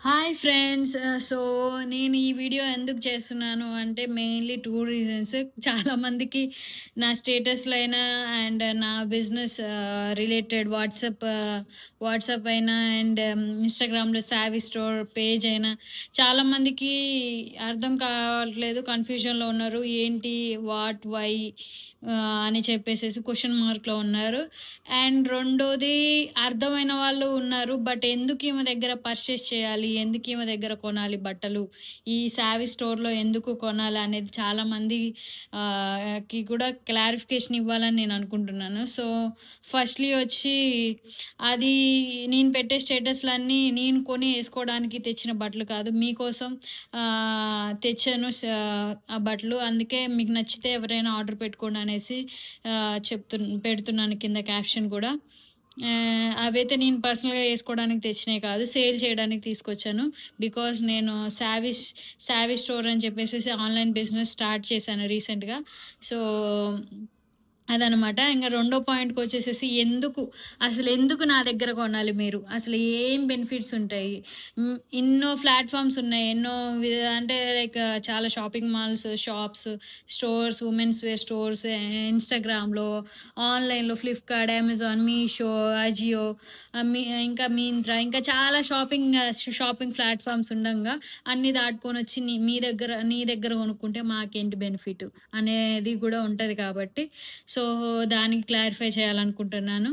Hi friends. So, నేను ఈ video ఎందుకు చేస్తున్నాను అంటే మెయిన్‌లీ 2 రీజన్స్. చాలామందికి నా స్టేటస్‌లో అయినా అండ్ నా బిజినెస్ రిలేటెడ్ వాట్సాప్ అయినా అండ్ ఇన్‌స్టాగ్రామ్‌లో సావీ స్టోర్ పేజ్ అయినా చాలామందికి అర్థం కావట్లేదు. కన్‌ఫ్యూజన్‌లో ఉన్నారు. ఏంటి? వాట్? వై? అని చెప్పేసేసి క్వెషన్ మార్క్‌లో ఉన్నారు. అండ్ రెండోది అర్థమైన వాళ్ళు ఉన్నారు. బట్ ఎందుకు ఈమె దగ్గర పర్చేస్ చేయాలి? ఎందుకు ఈమె దగ్గర కొనాలి బట్టలు? ఈ సావీ స్టోర్‌లో ఎందుకు కొనాలి అనేది చాలామంది కి కూడా క్లారిఫికేషన్ ఇవ్వాలని నేను అనుకుంటున్నాను. సో, ఫస్ట్‌లీ వచ్చి అది నేను పెట్టే స్టేటస్‌లన్నీ నేను కొని ఏసుకోవడానికి తెచ్చిన బట్టలు కాదు. మీకోసం తెచ్చాను ఆ బట్టలు. అందుకే మీకు నచ్చితే ఎవరైనా ఆర్డర్ పెట్టుకోండి అనేసి పెడుతున్నాను కింద క్యాప్షన్ కూడా. అవైతే నేను పర్సనల్‌గా ఏసుకోవడానికి తెచ్చినయి కాదు. సేల్ చేయడానికి తీసుకొచ్చాను. బికాజ్ నేను సావీ స్టోర్ అని చెప్పేసేసి ఆన్‌లైన్ బిజినెస్ స్టార్ట్ చేశాను రీసెంట్‌గా. సో, అదనమాట. ఇంక రెండో పాయింట్‌కొచ్చేసేసి అసలెందుకు నా దగ్గర కొనాలి మీరు? అసలు ఏం బెనిఫిట్స్ ఉంటాయి? ఎన్నో ప్లాట్‌ఫార్మ్స్ ఉన్నాయి. అంటే లైక్ చాలా shopping malls, shops, stores, women's wear stores, ఇన్‌స్టాగ్రామ్‌లో, ఆన్‌లైన్‌లో ఫ్లిప్‌కార్ట్, అమెజాన్, మీషో, అజియో, ఇంకా మింత్రా, ఇంకా చాలా షాపింగ్ ప్లాట్‌ఫార్మ్స్ ఉండంగా అన్నీ దాటుకొనొచ్చి నీ దగ్గర కొనుక్కుంటే మాకేంటి బెనిఫిట్ అనేది గూడా ఉంటది కాబట్టి సో, దానికి క్లారిఫై చేయాలనుకుంటున్నాను.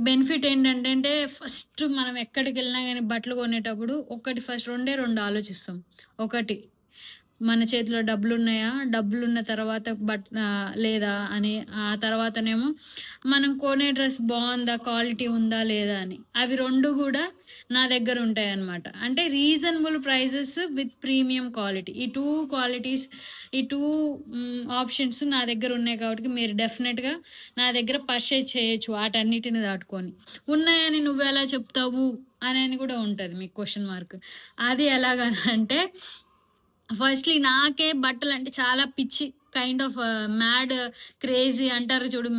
బెనిఫిట్ ఏంటంటంటే ఫస్ట్ మనం ఎక్కడికెళ్ళినా గానీ బట్టలు కొనేటప్పుడు ఫస్ట్ రెండే 2 ఆలోచిస్తాం. ఒకటి మన చేతిలో డబ్బులున్నాయా? డబ్బులున్న తర్వాత లేదా అని. ఆ తర్వాతనేమో మనం కొనే డ్రెస్ బావుందా? క్వాలిటీ ఉందా? లేదా అని. అవి 2 గూడా నా దగ్గరుంటాయనమాట. అంటే reasonable prices with premium quality. ఈ 2 ఆప్షన్స్ నా దగ్గరున్నాయి కాబట్టి మీరు డెఫినెట్‌గా నా దగ్గర పర్చేజ్ చేయొచ్చు వాటన్నిటిని దాటుకొని. ఉన్నాయని నువ్వెలా చెప్తావు? అనని గూడా ఉంటది మీకు క్వెషన్ మార్క్. అది ఎలాగనంటే ఫస్ట్‌లీ నాకే బట్టలంటే చాలా పిచ్చి. కైండ్ ఆఫ్ మ్యాడ్ క్రేజీ అంటారు చూడు.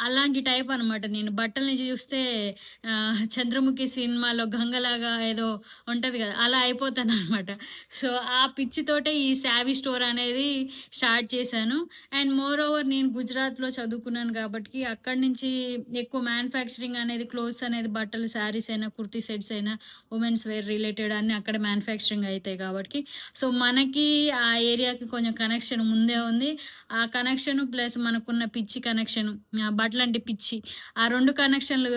అలాంటి టైప్ అనమాట నేను. బట్టల్ని చూస్తే 'చంద్రముఖి' సినిమాలో గంగలాగా ఏదో ఉంటది గదా! అలా అయిపోతాననమాట. సో, ఆ పిచ్చితోటే ఈ సావీ స్టోర్ అనేది స్టార్ట్ చేశాను. అండ్ మోర్ ఓవర్ నేను గుజరాత్‌లో చదువుకున్నాను కాబట్టి అక్కడి నుంచి ఎక్కువ మ్యానుఫ్యాక్చరింగ్ అనేది క్లోత్స్ అనేది బట్టలు శారీస్ అయినా, కుర్తీ సెట్స్ అయినా, వుమెన్స్ వేర్ రిలేటెడ్ అన్నీ అక్కడ మ్యానుఫ్యాక్చరింగ్ అయితాయి కాబట్టి సో, మనకి ఆ ఏరియాకి కొంచెం కనెక్షన్ ముందే ఉంది. ఆ కనెక్షను ప్లస్ మనకున్న పిచ్చి కనెక్షను బట్టలంటే పిచ్చి. ఆ 2 కనెక్షన్‌లు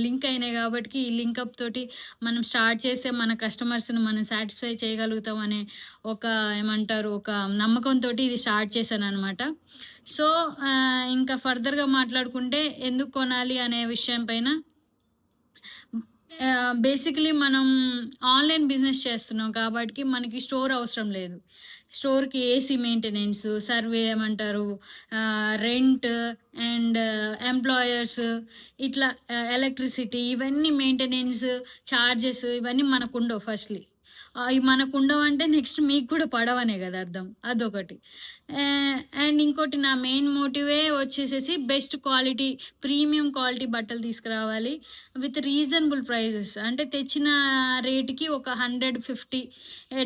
లింక్ అయినాయి గాబటికి, ఈ లింకప్ తోటి మనం స్టార్ట్ చేస్తే మన కస్టమర్స్‌ని మనం సాటిస్ఫై చేయగలుగుతాం అనే ఒక ఒక నమ్మకంతోటి ఇది స్టార్ట్ చేశాననమాట. సో, ఇంకా ఫర్దర్‌గా మాట్లాడుకుంటే ఎందుకు కొనాలి అనే విషయం పైన బేసికలీ మనం ఆన్‌లైన్ బిజినెస్ చేస్తున్నాం కాబట్టి మనకి స్టోర్ అవసరం లేదు. స్టోర్‌కి ఏసీ మెయింటెనెన్స్, ఏమంటారు రెంట్ అండ్ ఎంప్లాయర్స్ ఇట్లా ఎలక్ట్రిసిటీ ఇవన్నీ మెయింటెనెన్స్ చార్జెస్ ఇవన్నీ మనకుండవు ఫస్ట్‌లీ. అయి మనకుండవంటే నెక్స్ట్ మీకు కూడా పడవనే గదా అర్థం. అదొకటి. అండ్ ఇంకోటి నా మెయిన్ మోటివే వచ్చేసేసి బెస్ట్ క్వాలిటీ, ప్రీమియం క్వాలిటీ బట్టలు తీసుకురావాలి. With reasonable prices. అంటే తెచ్చిన రేట్‌కి ఒక 150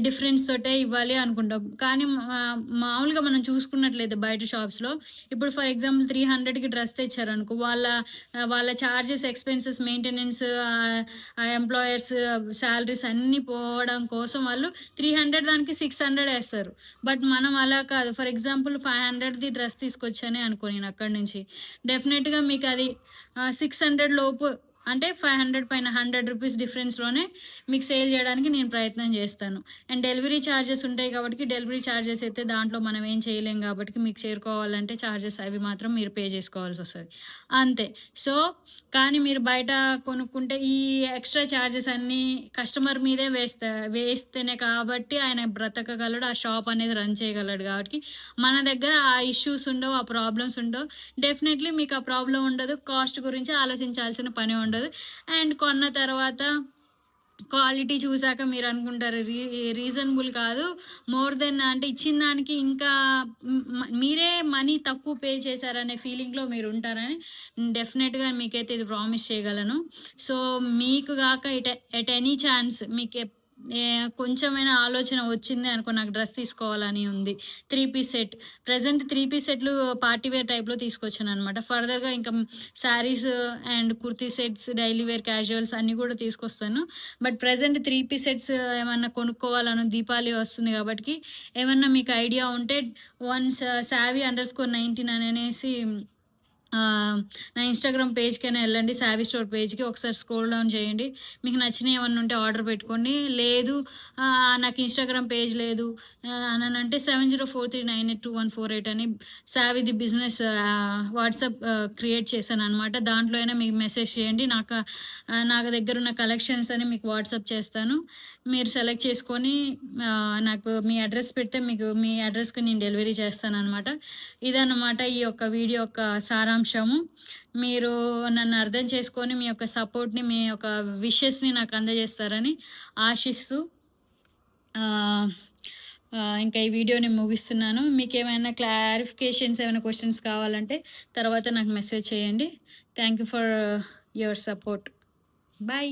డిఫరెన్స్ తోటే ఇవ్వాలి అనుకుంటాం. కానీ మామూలుగా మనం చూసుకున్నట్లయితే బయట షాప్స్‌లో ఇప్పుడు ఫర్ ఎగ్జాంపుల్ 300కి డ్రెస్ తెచ్చారనుకో వాళ్ళ charges, expenses, maintenance, employers salaries అన్నీ పోవడం కోసం వాళ్ళు 300 దానికి 600 ఏస్తారు. బట్ మనం అలా కాదు. ఫర్ ఎగ్జాంపుల్ 500ది డ్రెస్ తీసుకొచ్చానే అనుకో నేనక్కడి నుంచి. డెఫినెట్‌గా మీకది 600 లోపు అంటే 500 పైన రూ. 100 డిఫరెన్స్‌లోనే మీకు సేల్ జేయడానికి నేను ప్రయత్నం జేస్తాను. అండ్ డెలివరీ చార్జెస్ ఉంటాయి గాబటికి, డెలివరీ చార్జెస్ అయితే దాంట్లో మనం ఏం చేయలేం గాబటికి, మీకు చేరుకోవాలంటే చార్జెస్ అవి మాత్రం మీరు పే జేసుకోవాల్సొస్తది. అంతే. సో, కానీ మీరు బయట కొనుక్కుంటే ఈ ఎక్స్‌ట్రా చార్జెస్ అన్నీ కస్టమర్ మీదే వేస్తేనే కాబట్టి ఆయన బ్రతకగలడు. ఆ షాప్ అనేది రన్ చేయగలడు గాబటికి, మన దగ్గర ఆ ఇష్యూస్ ఉండవు. ఆ ప్రాబ్లమ్స్ ఉండవు. డెఫినెట్‌లీ మీకు ఆ ప్రాబ్లమ్ ఉండదు. కాస్ట్ గురించి ఆలోచించాల్సిన పని ఉండదు. అండ్ కొన్న తర్వాత క్వాలిటీ చూసాక మీరనుకుంటారు రీజనబుల్ కాదు. మోర్ దెన్ అంటే ఇచ్చిన దానికి ఇంకా మీరే మనీ తక్కువ పే చేశారనే ఫీలింగ్‌లో మీరుంటారని డెఫినెట్‌గా మీకైతే ఇది ప్రామిస్ చేయగలను. సో, మీకు గాక ఎట్ ఎనీ ఛాన్స్ కొంచెమైనా ఆలోచన వచ్చింది అనుకో నాకు డ్రెస్ తీసుకోవాలని ఉంది. 3 పీస్ సెట్. ప్రెజెంట్ 3 పీస్ సెట్లు పార్టీ వేర్ టైప్‌లో తీసుకొచ్చాననమాట. ఫర్దర్‌గా ఇంకా saris and kurti sets, daily wear casuals అన్నీ కూడా తీసుకొస్తాను. బట్ ప్రెజెంట్ 3 పీస్ సెట్స్ ఏమన్నా కొనుక్కోవాలని దీపావళి వస్తుంది కాబట్టికి ఏమన్నా మీకు ఐడియా ఉంటే వన్స్ savvy_19 అనేసి నా ఇన్‌స్టాగ్రామ్ పేజ్‌కైనా ఎళ్ళండి. సావీ స్టోర్ పేజ్‌కి ఒకసారి స్క్రోల్ డౌన్ చేయండి. మీకు నచ్చినయి ఏమన్నా ఉంటే ఆర్డర్ పెట్టుకోండి. లేదు నాకు ఇన్‌స్టాగ్రామ్ పేజ్ లేదు అననంటే 7043982148 అని సావీది బిజినెస్ వాట్సాప్ క్రియేట్ చేశాననమాట. దాంట్లో అయినా మీకు మెసేజ్ చేయండి. నా దగ్గరున్న కలెక్షన్స్ అని మీకు వాట్సాప్ చేస్తాను. మీరు సెలెక్ట్ చేసుకొని నాకు మీ అడ్రస్ పెడితే మీకు మీ అడ్రస్‌కి నేను డెలివరీ చేస్తాననమాట. ఇదన్నమాట ఈ యొక్క వీడియో యొక్క సారాంశము. మీరు నన్ను అర్థం చేసుకొని మీ యొక్క సపోర్ట్‌ని, మీ యొక్క విషెస్‌ని నాకు అందజేస్తారని ఆశిస్తూ ఇంకా ఈ వీడియోని ముగిస్తున్నాను. మీకేమైనా క్లారిఫికేషన్స్ ఏమైనా క్వెషన్స్ కావాలంటే తర్వాత నాకు మెసేజ్ చేయండి. Thank you for your support. By.